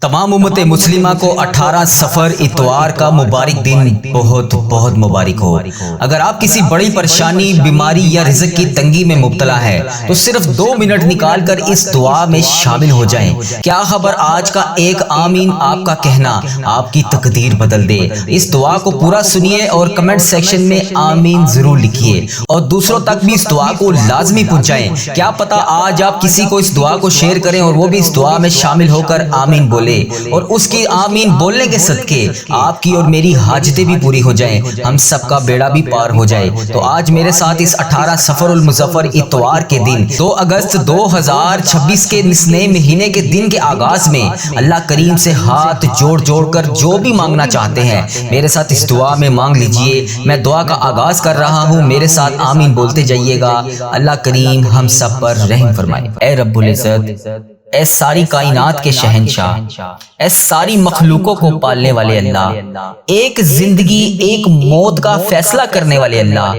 تمام امت مسلمہ کو 18 سفر اتوار کا مبارک دن بہت بہت مبارک ہو۔ اگر آپ کسی بڑی پریشانی، بیماری یا رزق کی تنگی میں مبتلا ہے تو صرف 2 منٹ نکال کر اس دعا میں شامل ہو جائیں۔ کیا خبر آج کا ایک آمین آپ کا کہنا آپ کی تقدیر بدل دے۔ اس دعا کو پورا سنیے اور کمنٹ سیکشن میں آمین ضرور لکھیے اور دوسروں تک بھی اس دعا کو لازمی پہنچائیں۔ کیا پتہ آج آپ کسی کو اس دعا کو شیئر کریں اور وہ بھی اس دعا میں شامل ہو کر آمین بولے اور اس کی آمین بولنے کے صدقے آپ کی اور میری حاجتیں بھی پوری ہو جائیں، ہم سب کا بیڑا بھی پار ہو جائے۔ تو آج میرے ساتھ اس 18 سفر المظفر اتوار کے دن 2 اگست 2026 کے نئے مہینے کے دن کے آغاز میں اللہ کریم سے ہاتھ جوڑ جوڑ کر جو بھی مانگنا چاہتے ہیں میرے ساتھ اس دعا میں مانگ لیجئے۔ میں دعا کا آغاز کر رہا ہوں، میرے ساتھ آمین بولتے جائیے گا۔ اللہ کریم ہم سب پر رحم فرمائے۔ اے رب العزت، اے ساری کائنات کے شہنشاہ، اے ساری مخلوقوں کو پالنے والے اللہ، ایک زندگی ایک موت کا فیصلہ کرنے والے اللہ،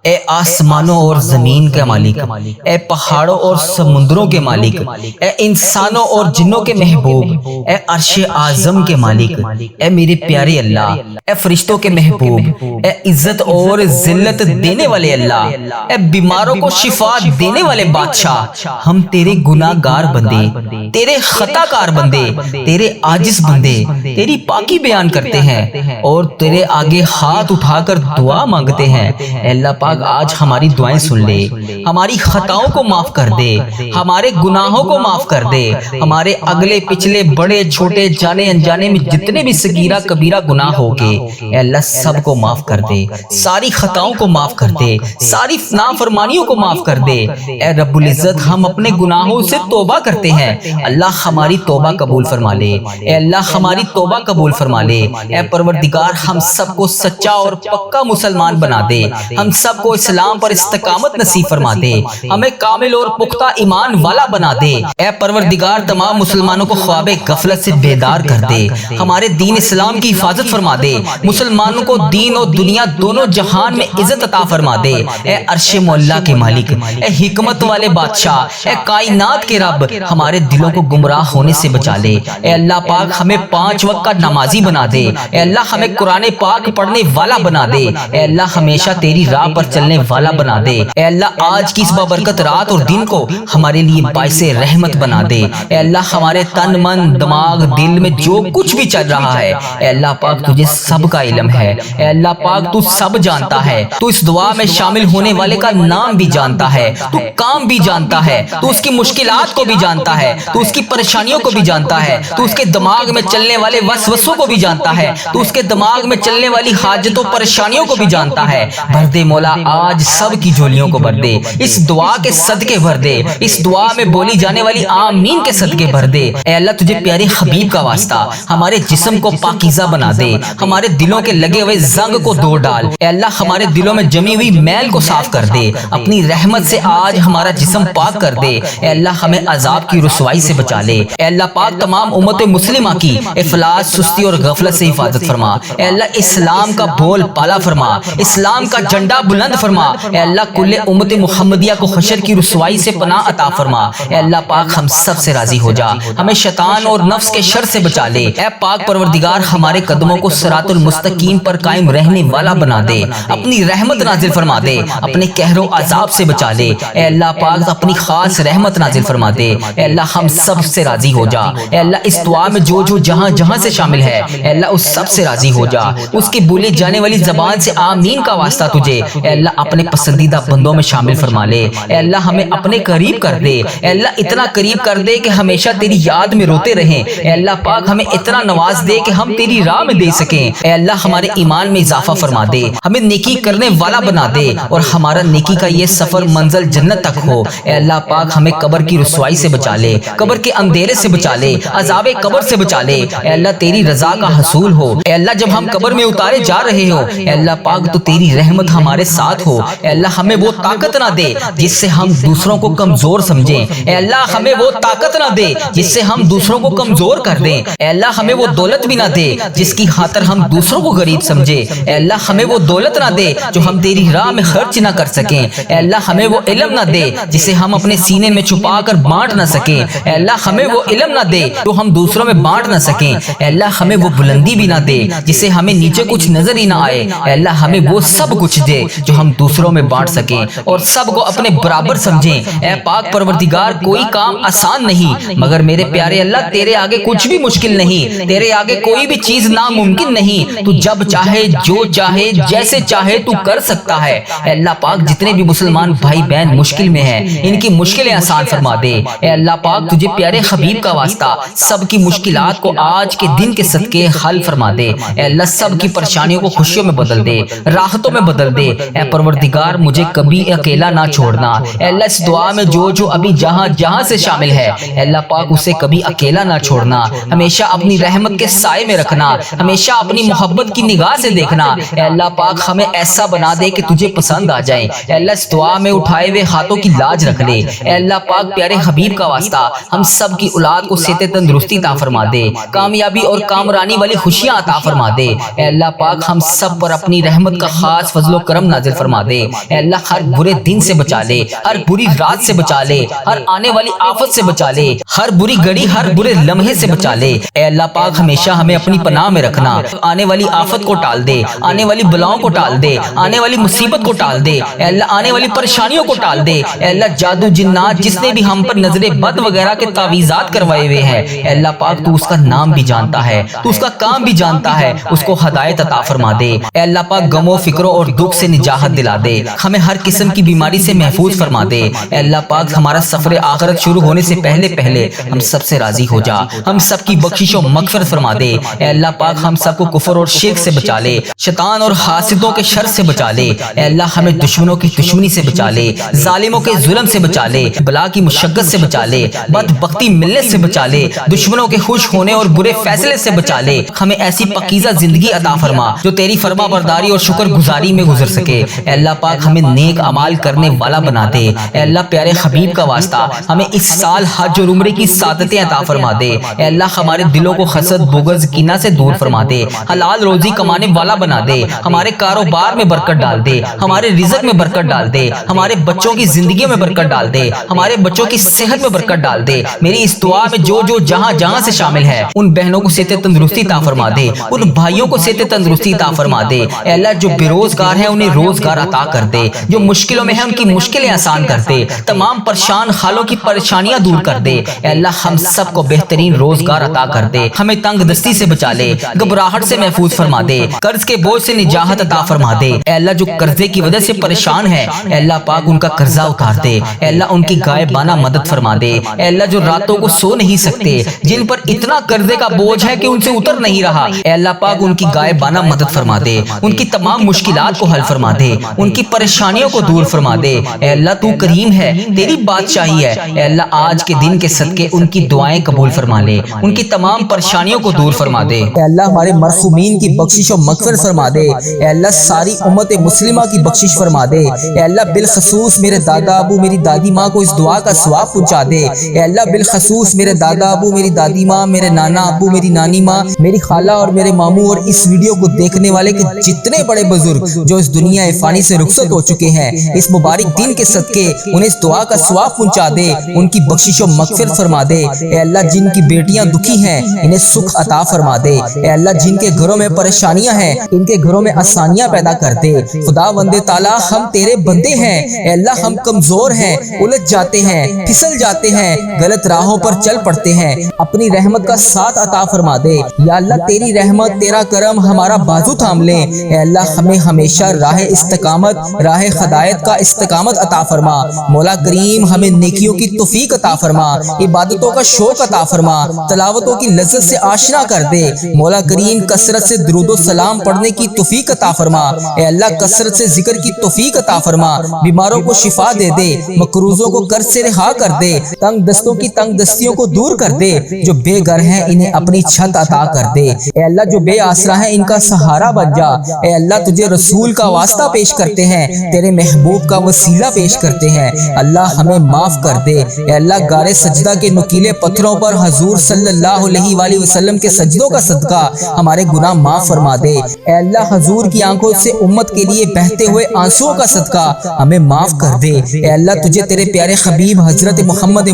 اے آسمانوں اور زمین کے مالک، اے پہاڑوں اور سمندروں کے مالک، اے انسانوں اور جنوں کے محبوب، اے عرش اعظم کے مالک، اے میرے پیارے اللہ، اے فرشتوں کے محبوب، اے عزت اور ذلت دینے والے اللہ، اے بیماروں کو شفا دینے والے بادشاہ، ہم تیرے گناہ گار بندے، تیرے خطا کار بندے، تیرے عاجز بندے تیری پاکی بیان کرتے ہیں اور تیرے آگے ہاتھ اٹھا کر دعا مانگتے ہیں۔ اے اللہ پاک آج ہماری دعائیں سن لے، ہماری خطاؤں کو معاف کر دے، ہمارے گناہوں کو معاف کر دے، ہمارے اگلے پچھلے بڑے چھوٹے جانے انجانے میں جتنے بھی صغیرہ کبیرہ گناہ ہو گے اے اللہ سب کو معاف کر دے، ساری خطاؤں کو معاف کر دے، ساری نافرمانیوں کو معاف کر دے۔ اے رب العزت ہم اپنے گناہوں سے توبہ کرتے ہیں، اللہ ہماری توبہ قبول فرما لے، اے اللہ ہماری توبہ قبول فرما لے۔ اے پروردگار ہم سب کو سچا اور پکا مسلمان بنا دے، ہم سب کو اسلام پر استقامت نصیب فرما دے، ہمیں کامل اور پختہ ایمان والا بنا دے۔ اے پروردگار تمام مسلمانوں کو خواب غفلت سے بیدار کر دے، ہمارے دین اسلام کی حفاظت فرما دے، مسلمانوں کو دین اور دنیا دونوں جہان میں عزت عطا فرما دے۔ اے عرش مولا کے مالک، اے حکمت والے بادشاہ، اے کائنات کے رب ہمارے دلوں کو گمراہ ہونے سے بچا لے۔ اے اللہ پاک ہمیں 5 وقت کا نمازی بنا دے، اے اللہ ہمیں قرآن پاک پڑھنے والا بنا دے، اے اللہ ہمیشہ تیری راہ پر چلنے والا بنا دے۔ اے اللہ آج کی اس بابرکت رات اور دن کو ہمارے لیے باعث رحمت بنا دے۔ اے اللہ ہمارے تن من دماغ دل میں جو کچھ بھی چل رہا ہے اے اللہ پاک تجھے سب کا علم ہے، اے اللہ پاک تو سب جانتا ہے، تو اس دعا میں شامل ہونے والے کا نام بھی جانتا ہے، تو کام بھی جانتا ہے، تو اس کی مشکلات کو بھی جانتا ہے، تو اس کی پریشانیوں کو بھی جانتا ہے، تو اس کے دماغ میں چلنے والے وسوسوں کو بھی جانتا ہے، تو اس کے دماغ میں چلنے والی حاجتوں پریشانیوں کو بھی جانتا ہے۔ بھر دے مولا آج سب کی جھولیوں کو بھر دے، اس دعا کے صدقے بھر دے، اس دعا میں بولی جانے والی آمین کے صدقے بھر دے۔ اے اللہ تجھے پیارے حبیب کا واسطہ ہمارے جسم کو پاکیزہ بنا دے، ہمارے دلوں کے لگے ہوئے زنگ کو دھو ڈال، اے اللہ ہمارے دلوں میں جمی ہوئی میل کو صاف کر دے، اپنی رحمت سے آج ہمارا جسم پاک کر دے۔ اے اللہ ہمیں عذاب کی رسوائی سے بچا لے، اے اللہ پاک تمام امت مسلمہ کی افلاس سستی اور غفلت سے حفاظت فرما، اے اللہ اسلام کا بول پالا فرما، اسلام کا جھنڈا بلند فرما، اے اللہ کل امت محمدیہ کو حشر کی رسوائی سے پناہ عطا فرما۔ اے اللہ پاک ہم سب سے راضی ہو جا، ہمیں شیطان اور نفس کے شر سے بچا لے۔ اے پاک پروردگار ہمارے قدموں کو صراط المستقیم پر قائم رہنے والا بنا دے، اپنی رحمت نازل فرما دے، اپنے قہر و عذاب سے بچا لے۔ اے اللہ پاک اپنی خاص رحمت نازل فرما دے، اے اللہ ہم سب سے راضی ہو جا۔ اے اللہ اس دعا میں جو جہاں جہاں سے شامل ہے اے اللہ اس سب سے راضی ہو جا، اس کی بولے جانے والی زبان سے آمین کا واسطہ تجھے اے اللہ اپنے پسندیدہ بندوں میں شامل فرما لے۔ اے اللہ ہمیں اپنے قریب کر دے، اے اللہ اتنا قریب کر دے کہ ہمیشہ تیری یاد میں روتے رہیں۔ اے اللہ پاک ہمیں اتنا نواز دے کہ ہم تیری راہ میں دے سکیں۔ اے اللہ ہمارے ایمان میں اضافہ فرما دے، ہمیں نیکی کرنے والا بنا دے اور ہمارا نیکی کا یہ سفر منزل جنت تک ہو۔ اے اللہ پاک ہمیں قبر کی رسوائی سے بچا لے، قبر کے اندھیرے سے بچا لے، عذاب قبر سے بچا لے۔ اے اللہ تیری رضا کا حصول ہو، اے اللہ جب ہم قبر میں اتارے جا رہے ہو اے اللہ پاک تو تیری رحمت ہمارے ساتھ ہو۔ اے اللہ ہمیں وہ طاقت نہ دے جس سے ہم دوسروں کو کمزور سمجھیں، اے اللہ ہمیں وہ طاقت نہ دے جس سے ہم دوسروں کو کمزور کر دیں، اے اللہ ہمیں وہ دولت بھی نہ دے جس کی خاطر ہم دوسروں کو غریب سمجھے، اے اللہ ہمیں وہ دولت نہ دے جو ہم تیری راہ میں خرچ نہ کر سکیں، اے اللہ ہمیں وہ علم نہ دے جسے ہم اپنے سینے میں چھپا کر بانٹ نہ سکیں، سکیں، اے اللہ ہمیں وہ علم نہ دے جو ہم دوسروں میں بانٹ نہ سکیں، اے اللہ ہمیں وہ بلندی بھی نہ دے جسے ہمیں نیچے کچھ نظر ہی نہ آئے، اے اللہ ہمیں وہ سب کچھ دے جو ہم دوسروں میں بانٹ سکیں اور سب کو اپنے برابر سمجھیں۔ اے پاک پروردگار، کوئی کام آسان نہیں مگر میرے پیارے اللہ تیرے آگے کچھ بھی مشکل نہیں، تیرے آگے کوئی بھی چیز ناممکن نہیں، تو جب چاہے جو چاہے جیسے چاہے تو کر سکتا ہے۔ اے اللہ پاک جتنے بھی مسلمان بھائی بہن مشکل میں ہیں ان کی مشکلیں آسان فرما دے۔ اے اللہ پاک تجھے پیارے حبیب کا واسطہ سب کی مشکلات کو آج کے دن کے صدقے حل فرما دے۔ اے اللہ سب کی پریشانیوں کو خوشیوں میں بدل دے، راحتوں میں بدل دے۔ اے پروردگار مجھے کبھی اکیلا نہ چھوڑنا۔ اے اللہ اس دعا میں جو ابھی جہاں جہاں سے شامل ہے اے اللہ پاک اسے کبھی اکیلا نہ چھوڑنا، ہمیشہ اپنی رحمت کے سائے میں رکھنا، ہمیشہ اپنی محبت کی نگاہ سے دیکھنا۔ اے اللہ پاک ہمیں ایسا بنا دے کہ تجھے پسند آ جائیں۔ اے اللہ اس دعا میں اٹھائے ہوئے ہاتھوں کی لاج رکھ لے۔ اے اللہ پاک پیارے حبیب کا واسطہ ہم سب کی اولاد کو صحت تندرستی عطا فرما دے، کامیابی اور کامرانی والی خوشیاں عطا فرما دے۔ اے اللہ پاک ہم سب پر اپنی رحمت کا خاص فضل و کرم نازل فرما دے۔ اے اللہ ہر برے دن سے بچا لے، ہر بری رات سے بچا لے، ہر آنے والی آفت سے بچا لے، ہر بری گھڑی ہر برے لمحے سے بچا لے۔ اے اللہ پاک ہمیشہ ہمیں اپنی پناہ میں رکھنا، آنے والی آفت کو ٹال دے، آنے والی بلاؤں کو ٹال دے، آنے والی مصیبت کو ٹال دے، اے اللہ آنے والی پریشانیوں کو ٹال دے۔ اے اللہ جادو جنات جس نے بھی ہم پر نظر بد وغیرہ کے تعویذات کروائے ہوئے ہیں اے اللہ پاک تو اس کا نام بھی جانتا ہے، تو اس کا کام بھی جانتا ہے، اس کو ہدایت عطا فرما دے۔ اے اللہ پاک غم و فکروں اور دکھ سے نجات دلا دے، ہمیں ہر قسم کی بیماری سے محفوظ فرما دے۔ اے اللہ پاک ہمارا سفر آخرت شروع ہونے سے پہلے ہم سب سے راضی ہو جا، ہم سب کی بخشش و مغفرت فرما دے۔ اے اللہ پاک ہم سب کو کفر اور شرک سے بچا لے، شیطان اور حاسدوں کے شر سے بچا لے۔ اے اللہ ہمیں دشمنوں کی دشمنی سے بچا لے، ظالموں کے ظلم سے بچا لے، بلا کی مشقت سے بچا لے، بدبختی ملنے سے بچا لے، دشمنوں کے خوش ہونے اور برے فیصلے سے بچا لے۔ ہمیں ایسی پاکیزہ زندگی عطا فرما جو تیری فرما برداری اور شکر گزاری میں گزر سکے۔ اے اللہ پاک ہمیں نیک اعمال کرنے والا بنا دے۔ اے اللہ پیارے حبیب کا واسطہ ہمیں اس سال حج اور عمرے کی سعادتیں عطا فرما دے۔ اے اللہ ہمارے دلوں کو حسد بغض کینہ سے دور فرما دے، حلال روزی کمانے والا بنا دے، ہمارے کاروبار میں برکت ڈال دے، ہمارے رزق میں برکت ڈال دے، ہمارے بچوں کی زندگیوں میں برکت ڈال دے، ہمارے بچوں کی صحت میں برکت ڈال دے۔ میری اس دعا میں جو جہاں جہاں سے شامل ہے ان بہنوں کو صحت تندرستی عطا فرما دے، ان بھائیوں کو صحت تندرستی عطا فرما دے۔ اے اللہ جو بے روزگار ہیں انہیں روزگار عطا کر دے، جو مشکلوں میں ہیں ان کی مشکلیں آسان کر دے، تمام پریشان حالوں کی پریشانیاں دور کر دے۔ اے اللہ ہم سب کو بہترین روزگار عطا کر دے، ہمیں تنگ دستی سے بچا لے، گھبراہٹ سے محفوظ فرما دے، قرض کے بوجھ سے نجات عطا فرما دے۔ اے اللہ جو قرضے کی وجہ سے پریشان ہے اے اللہ پاک ان کا قرضہ اتار دے، اے اللہ ان کی غائبانہ مدد فرما دے۔ اے اللہ جو راتوں کو سو نہیں سکتے، جن پر اتنا قرضے کا بوجھ ہے کہ ان سے اتر نہیں رہا اے اللہ پاک ان کی غائبانہ مدد فرما دے، ان کی تمام مشکلات کو حل فرما دے، ان کی پریشانیوں کو دور فرما دے۔ اے اللہ تو کریم ہے، تیری بادشاہی ہے، اے اللہ آج کے دن کے صدقے ان کی دعائیں قبول فرما لے، ان کی تمام پریشانیوں کو دور فرما دے۔ اے اللہ ہمارے مرحومین کی بخشش و مغفرت فرما دے، اے اللہ ساری امت مسلمہ کی بخشش فرما دے، اے اللہ بالخصوص میرے دادا ابو میری دادی ماں کو اس دعا کا ثواب پہنچا دے، اے اللہ بالخصوص میرے دادا ابو میری دادی ماں، میرے نانا ابو میری نانی ماں، میری خالہ اور میرے ماموں اور اس ویڈیو کو دیکھنے والے کے جتنے بڑے بزرگ جو اس دنیا فانی سے رخصت ہو چکے ہیں اس مبارک دن کے صدقے انہیں اس دعا کا ثواب پہنچا دے، ان کی بخشش و مغفرت فرما دے۔ اے اللہ جن کی بیٹیاں دکھی ہیں انہیں سکھ عطا فرما دے، اے اللہ جن کے گھروں میں پریشانیاں ہیں ان کے گھروں میں آسانیاں پیدا کر دے۔ خدا بندے تعالیٰ ہم تیرے بندے ہیں، اے اللہ ہم کمزور ہیں، الجھ جاتے ہیں، پھسل جاتے ہیں، غلط راہوں پر چل پڑتے ہیں، اپنی رحمت کا ساتھ عطا فرما دے۔ یا اللہ تیری رحمت تیرا کرم ہمارا بازو تھام لے، اے اللہ ہمیں ہمیشہ راہ استقامت راہ ہدایت کا استقامت عطا فرما۔ مولا کریم ہمیں نیکیوں کی توفیق عطا فرما، عبادتوں کا شوق عطا فرما، تلاوتوں کی لذت سے آشنا کر دے۔ مولا کریم کثرت سے درود و سلام پڑھنے کی توفیق عطا فرما، اے اللہ کثرت سے ذکر کی توفیق عطا فرما، بیماروں کو شفا دے دے، مقروضوں کو قرض سے رہا کر دے، تنگ دستوں کی تنگ دستیوں کو دور کر دے، جو بے گھر ہیں انہیں اپنی چھت عطا کر دے، اے اللہ جو بے آسرا ہیں ان کا سہارا بن جا۔ اے اللہ تجھے رسول کا واسطہ پیش کرتے ہیں، تیرے محبوب کا وسیلہ پیش کرتے ہیں، اللہ ہمیں معاف کر دے۔ اے اللہ غار سجدہ کے نکیلے پتھروں پر حضور صلی اللہ علیہ وآلہ وسلم کے سجدوں کا صدقہ ہمارے گناہ معاف فرما دے۔ اے اللہ حضور کی آنکھوں سے امت کے لیے بہتے ہوئے آنسوؤں کا صدقہ ہمیں معاف کر دے۔ اے اللہ تجھے تیرے پیارے حبیب حضرت محمد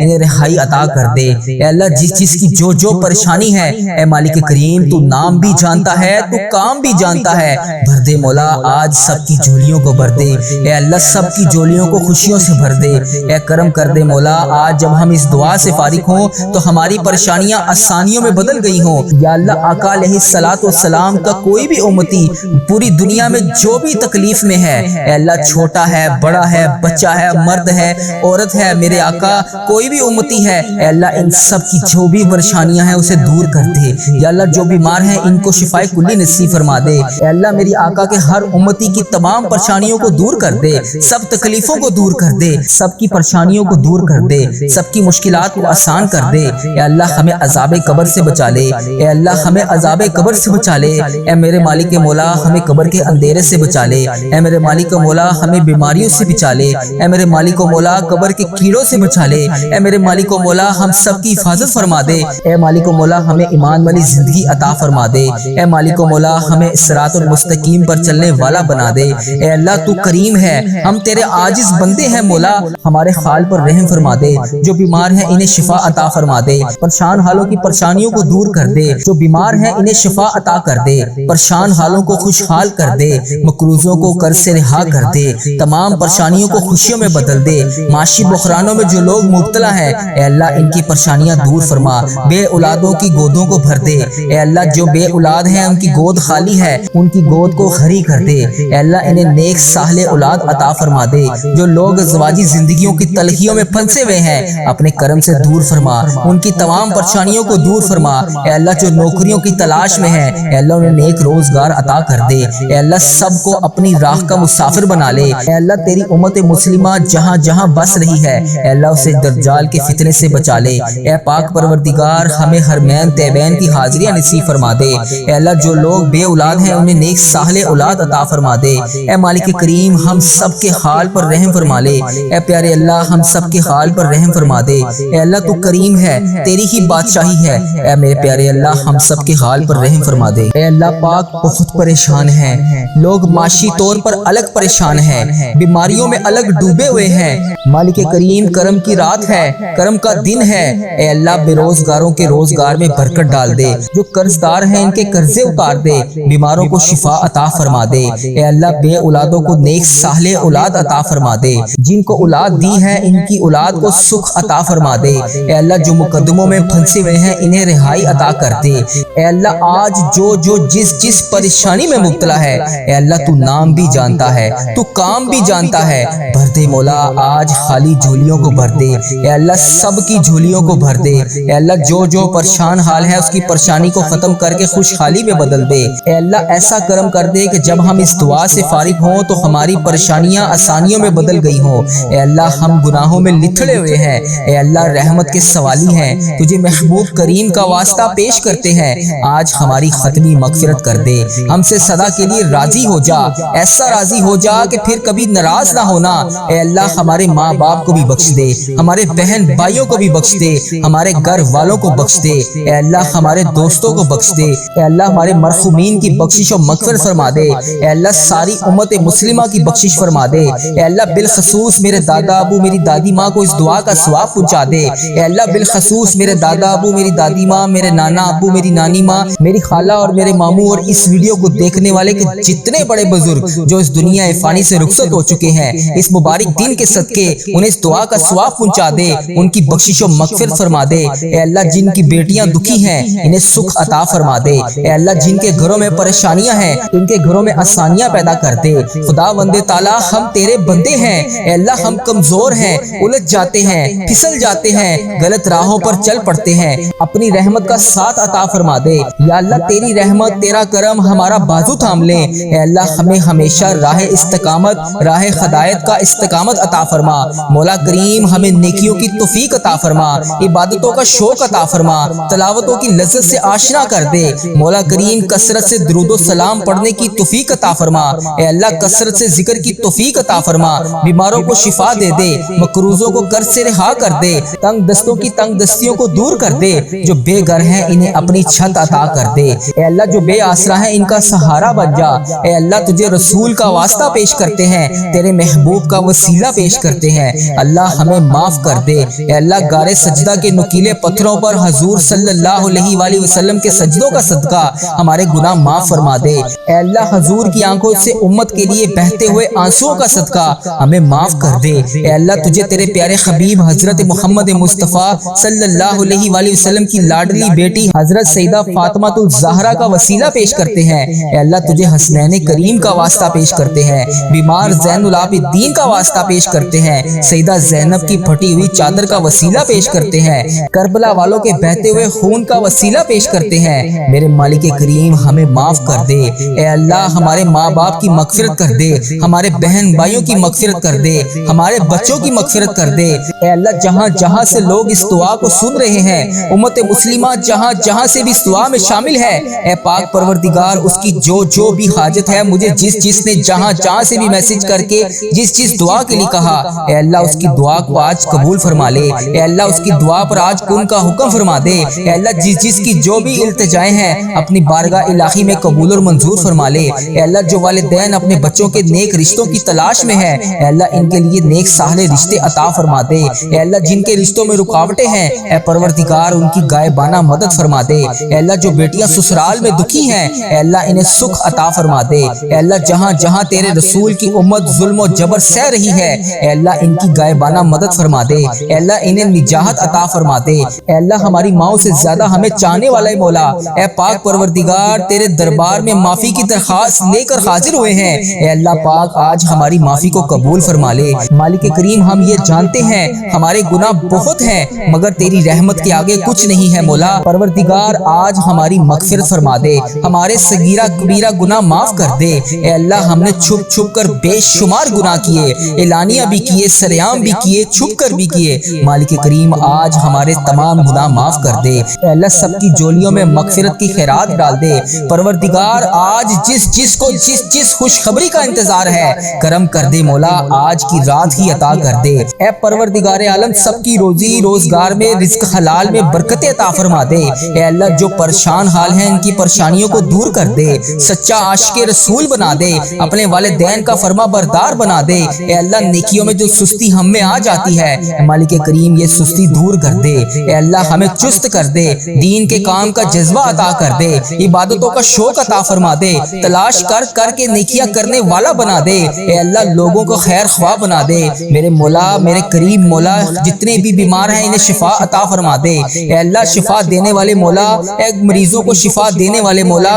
انہیں رہائی عطا کر دے۔ اے اللہ جس جس کی جو جو پریشانی ہے اے مالک کریم تو نام بھی جانتا ہے تو کام بھی جانتا ہے، بھر دے مولا آج سب کی جھولیوں کو بھر دے۔ اے اللہ سب کی جھولیوں کو خوشیوں سے بھر دے۔ اے کرم کر دے مولا آج جب ہم اس دعا سے فارغ ہوں تو ہماری پریشانیاں آسانیوں میں بدل گئی ہوں۔ یا اللہ آقا علیہ الصلوۃ والسلام کا کوئی بھی امتی پوری دنیا میں جو بھی تکلیف میں ہے، اے اللہ چھوٹا ہے بڑا ہے بچہ ہے مرد ہے عورت ہے، میرے آقا کوئی بھی امتی ہے، اے اللہ ان سب کی جو بھی پریشانیاں ہیں اسے دور کر دے۔ یا اللہ جو بیمار ہیں ان کو شفائے کلی نصیب فرما دے۔ اے اللہ میری آقا کے ہر امتی کی تمام پریشانیوں کو دور کر دے، سب تکلیفوں کو دور کر دے، سب کی پریشانیوں کو دور کر دے، سب کی مشکلات کو آسان کر دے۔ اے اللہ ہمیں عذاب قبر سے بچا لے، اے اللہ ہمیں عذاب قبر سے بچا لے۔ اے میرے مالک مولا ہمیں قبر کے اندھیرے سے بچا لے، اے میرے مالک مولا ہمیں بیماریوں سے بچا لے، اے میرے مالک مولا قبر کے کیڑوں سے بچا لے، اے میرے مالک مولا ہم سب کی حفاظت فرما دے۔ اے مالک مولا ہمیں ایمان والی زندگی عطا فرما دے، اے مالک مولا ہمیں صراط المستقیم پر چلنے والا بنا دے۔ اے اللہ تو کریم ہے، ہم تیرے عاجز بندے ہیں مولا، ہمارے حال پر رحم فرما دے۔ جو بیمار ہیں انہیں شفا عطا فرما دے، پریشان حالوں کی پریشانیوں کو دور کر دے۔ جو بیمار ہیں انہیں شفا عطا کر دے، پریشان حالوں کو خوشحال کر دے، مقروضوں کو قرض سے رہا کر دے، تمام پریشانیوں کو خوشیوں میں بدل دے۔ معاشی بحرانوں میں جو لوگ مبتلا ہیں اے اللہ ان کی پریشانیاں دور فرما، بے اولادوں کی گودوں کو بھر دے۔ اے اللہ جو بے اولاد ہیں ان کی گود خالی ہے ان کی گود کو خری کر دے۔ اے اللہ انہیں نیک صالح اولاد عطا فرما دے۔ جو لوگ ازواجی زندگیوں کی تلخیوں میں پھنسے ہوئے ہیں اپنے کرم سے دور فرما، ان کی تمام پریشانیوں کو دور فرما۔ اے اللہ جو نوکریوں کی تلاش میں ہیں اے اللہ انہیں نیک روزگار عطا کر دے۔ اے اللہ سب کو اپنی راہ کا مسافر بنا لے۔ اے اللہ تیری امت مسلمہ جہاں جہاں بس رہی ہے اے اللہ اسے دجال کے فتنے سے بچا لے۔ اے پاک پروردگار ہمیں حرمین طیبین کی حاضریاں نصیب فرما دے۔ اے اللہ جو لوگ بے اولاد ہیں انہیں نیک صالح اولاد عطا فرما دے۔ اے مالک کریم ہم سب کے حال پر رحم فرما لے۔ اے پیارے اللہ ہم سب کے حال پر رحم فرما دے۔ اے اللہ تو کریم ہے، تیری ہی بادشاہی ہے، اے میرے پیارے اللہ ہم سب کے حال پر رحم فرما دے۔ اے اللہ پاک بہت پریشان ہیں لوگ، معاشی طور پر الگ پریشان ہیں، بیماریوں میں الگ ڈوبے ہوئے ہیں۔ مالک کریم کرم کی رات ہے، کرم کا دن ہے، اے اللہ بے روزگاروں کے روزگار میں برکت ڈال دے، جو قرض دار ہیں ان کے قرضے اتار دے، بیماروں کو شفا عطا فرما دے۔ اے اللہ بے اولادوں کو نیک صالح اولاد عطا فرما دے، جن کو اولاد دی ہے ان کی اولاد کو سکھ عطا فرما دے۔ اے اللہ جو مقدموں میں پھنسے ہوئے ہیں انہیں رہائی عطا کر دے۔ اے اللہ آج جو جس پریشانی میں مبتلا ہے اے اللہ تو نام بھی جانتا ہے تو کام بھی جانتا ہے، بھر دے مولا آج خالی جھولیوں کو بھر دے۔ اے اللہ سب کی جھولیوں کو بھر دے۔ اے اللہ جو پریشان حال ہے اس کی پریشانی کو ختم کر کے خوشحالی میں بدل دے۔ اے اللہ ایسا کرم کر دے کہ جب ہم اس دعا سے فارغ ہوں تو ہماری پریشانیاں آسانیوں میں بدل گئی ہوں۔ اے اللہ ہم گناہوں میں لتھڑے ہوئے ہیں، اے اللہ رحمت کے سوالی ہیں، تجھے محبوب کریم کا واسطہ پیش کرتے ہیں، آج ہماری ختمی مغفرت کر دے، ہم سے صدا کے لیے راضی ہو جا، ایسا راضی ہو جا کہ پھر کبھی ناراض نہ ہونا۔ اے اللہ ہمارے ماں باپ کو بھی بخش دے، ہمارے بہن بھائیوں کو بھی بخش دے، ہمارے گھر والوں کو بخش دے، اے اللہ ہمارے دوستوں کو بخش دے، اے اللہ ہمارے مرحومین کی بخشش و مغفرت فرما دے، اے اللہ ساری امت مسلمہ کی بخشش فرما دے، اے اللہ بالخصوص میرے دادا ابو میری دادی ماں کو اس دعا کا ثواب پہنچا دے، اے اللہ بالخصوص میرے دادا ابو میری دادی ماں، میرے نانا ابو میری نانی ماں، میری خالہ اور میرے ماموں اور اس ویڈیو کو دیکھنے والے کے جتنے بڑے بزرگ جو اس دنیا فانی سے رخصت ہو چکے ہیں اس مبارک دن کے صدقے انہیں اس دعا کا ثواب پہنچا دے، ان کی بخشش و مغفرت فرما دے۔ اے اللہ جن کی بیٹیاں دکھی ہیں انہیں سکھ عطا فرما دے، اے اللہ جن کے گھروں میں پریشانیاں ہیں ان کے گھروں میں آسانیاں پیدا کر دے۔ خدا بندے تعالیٰ ہم تیرے بندے ہیں، اے اللہ ہم کمزور ہیں، الجھ جاتے ہیں، پھسل جاتے ہیں، غلط راہوں پر چل پڑتے ہیں، اپنی رحمت کا ساتھ عطا فرما دے۔ یا اللہ تیری رحمت تیرا کرم ہمارا بازو تھام لے، اے اللہ ہمیں ہمیشہ راہ استقامت راہ ہدایت کا استقامت عطا فرما۔ مولا کریم ہمیں نیکیوں کی توفیق عطا فرما، عبادتوں کا شوق عطا فرما، تلاوتوں کی لذت سے آشنا کر دے۔ مولا کریم کثرت سے درود و سلام پڑھنے کی توفیق عطا فرما، اے اللہ کثرت سے ذکر کی توفیق عطا فرما، بیماروں کو شفا دے دے، مقروضوں کو قرض سے رہا کر دے، تنگ دستوں کی تنگ دستیوں کو دور کر دے، جو بے گھر ہیں انہیں اپنی چھت عطا کر دے، اے اللہ جو بے آسرا ہیں ان کا سہارا بن جا۔ اے اللہ تجھے رسول کا واسطہ پیش کرتے ہیں، تیرے محبوب کا وسیلہ پیش کرتے ہیں، اللہ ہمیں معاف معاف کر دے۔ اے اللہ غار سجدہ کے نکیلے پتھروں پر حضور صلی اللہ علیہ وآلہ وسلم کے سجدوں کا صدقہ ہمارے گناہ معاف فرما دے۔ اے اللہ حضور کی آنکھوں سے امت کے لیے بہتے ہوئے آنسوؤں کا صدقہ ہمیں معاف کر دے۔ اے اللہ تجھے تیرے پیارے حبیب حضرت محمد مصطفیٰ صلی اللہ علیہ وآلہ وسلم کی لاڈلی بیٹی حضرت سیدہ فاطمہ الزہرا کا وسیلہ پیش کرتے ہیں۔ اے اللہ تجھے حسنین کریم کا واسطہ پیش کرتے ہیں، بیمار زین العابدین کا واسطہ پیش کرتے ہیں، سیدہ زینب کی پھٹی ہوئی چادر کا وسیلہ پیش کرتے ہیں، کربلا والوں کے بہتے ہوئے خون کا وسیلہ پیش کرتے ہیں۔ میرے مالک کریم ہمیں معاف کر دے۔ اے اللہ ہمارے ماں باپ کی مغفرت کر دے، ہمارے بہن بھائیوں کی مغفرت کر دے، ہمارے بچوں کی مغفرت کر دے۔ اے اللہ جہاں جہاں سے لوگ اس دعا کو سن رہے ہیں، امت مسلمہ جہاں جہاں سے بھی اس دعا میں شامل ہے، اے پاک پروردگار اس کی جو بھی حاجت ہے، مجھے جس نے جہاں سے بھی میسج کر کے جس دعا کے لیے کہا، اے اللہ اس کی دعا کو آج قبول فرما لے۔ اے اللہ اس کی دعا پر آج کن کا حکم فرما دے۔ اے اللہ جس کی جو بھی التجائیں ہیں اپنی بارگاہ الہی میں قبول اور منظور فرما لے۔ اے اللہ جو والدین اپنے بچوں کے نیک رشتوں کی تلاش میں ہیں، اے اللہ ان کے لیے نیک صالح رشتے عطا فرما دے۔ اے اللہ جن کے رشتوں میں رکاوٹیں ہیں، اے پروردگار ان کی غائبانہ مدد فرما دے۔ اے اللہ جو بیٹیاں سسرال میں دکھی ہیں، اے اللہ انہیں سکھ عطا فرما دے۔ اے اللہ جہاں جہاں تیرے رسول کی امت ظلم و جبر سہ رہی ہے، اے اللہ ان کی غائبانہ مدد فرما دے۔ اے اللہ انہیں نجات عطا فرما دے۔ اے اللہ ہماری ماؤں سے زیادہ ہمیں چاہنے والا مولا، اے پاک پروردگار تیرے دربار میں معافی کی درخواست لے کر حاضر ہوئے ہیں۔ اے اللہ پاک آج ہماری معافی کو قبول فرما لے۔ مالک کریم ہم یہ جانتے ہیں ہمارے گناہ بہت ہیں، مگر تیری رحمت کے آگے کچھ نہیں ہے مولا۔ پروردگار آج ہماری مغفرت فرما دے، ہمارے صغیرہ کبیرہ گناہ معاف کر دے۔ اے اللہ ہم نے چھپ چھپ کر بے شمار گناہ کیے، اعلانیہ بھی کیے، سریعام بھی کیے، چھپ کر بھی کیے۔ مالک کریم آج ہمارے تمام گناہ معاف کر دے۔ اے اللہ سب کی جولیوں میں مغفرت کی خیرات ڈال دے۔ پروردگار آج جس کو جس خوشخبری کا انتظار ہے کرم کر دے مولا، آج کی رات ہی عطا کر دے۔ اے پروردگار عالم سب کی روزی روزگار میں رزق حلال میں برکت عطا فرما دے۔ اے اللہ جو پریشان حال ہیں ان کی پریشانیوں کو دور کر دے، سچا عاشق رسول بنا دے، اپنے والدین کا فرما بردار بنا دے۔ اے اللہ نیکیوں میں جو سستی ہم میں آ جاتی ہے، مالک کریم یہ سستی دور کر دے۔ اے اللہ ہمیں چست کر دے، دین کے کام کا جذبہ عطا کر دے، عبادتوں کا شوق عطا فرما دے، تلاش کر کے نیکیاں کرنے والا بنا دے۔ اے اللہ لوگوں کو خیر خواہ بنا دے۔ میرے مولا میرے کریم مولا جتنے بھی بیمار ہیں انہیں شفا عطا فرما دے۔ اے اللہ شفا دینے والے مولا، اے مریضوں کو شفا دینے والے مولا